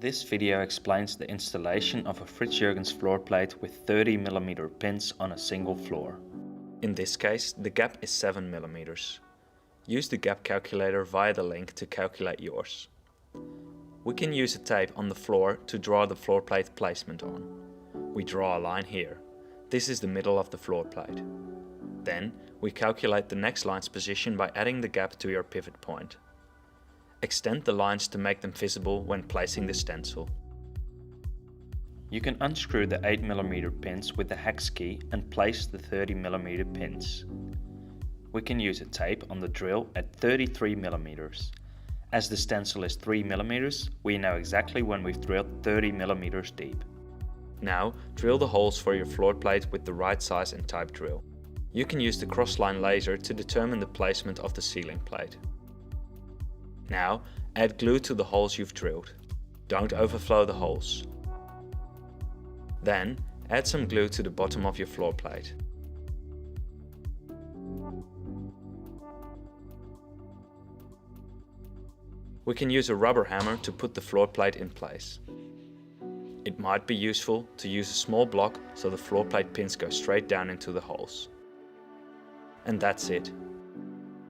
This video explains the installation of a FritsJurgens floor plate with 30mm pins on a single floor. In this case, the gap is 7mm. Use the gap calculator via the link to calculate yours. We can use a tape on the floor to draw the floor plate placement on. We draw a line here. This is the middle of the floor plate. Then we calculate the next line's position by adding the gap to your pivot point. Extend the lines to make them visible when placing the stencil. You can unscrew the 8mm pins with the hex key and place the 30mm pins. We can use a tape on the drill at 33mm. As the stencil is 3mm, we know exactly when we've drilled 30mm deep. Now drill the holes for your floor plate with the right size and type drill. You can use the crossline laser to determine the placement of the ceiling plate. Now add glue to the holes you've drilled. Don't overflow the holes. Then add some glue to the bottom of your floor plate. We can use a rubber hammer to put the floor plate in place. It might be useful to use a small block so the floor plate pins go straight down into the holes. And that's it.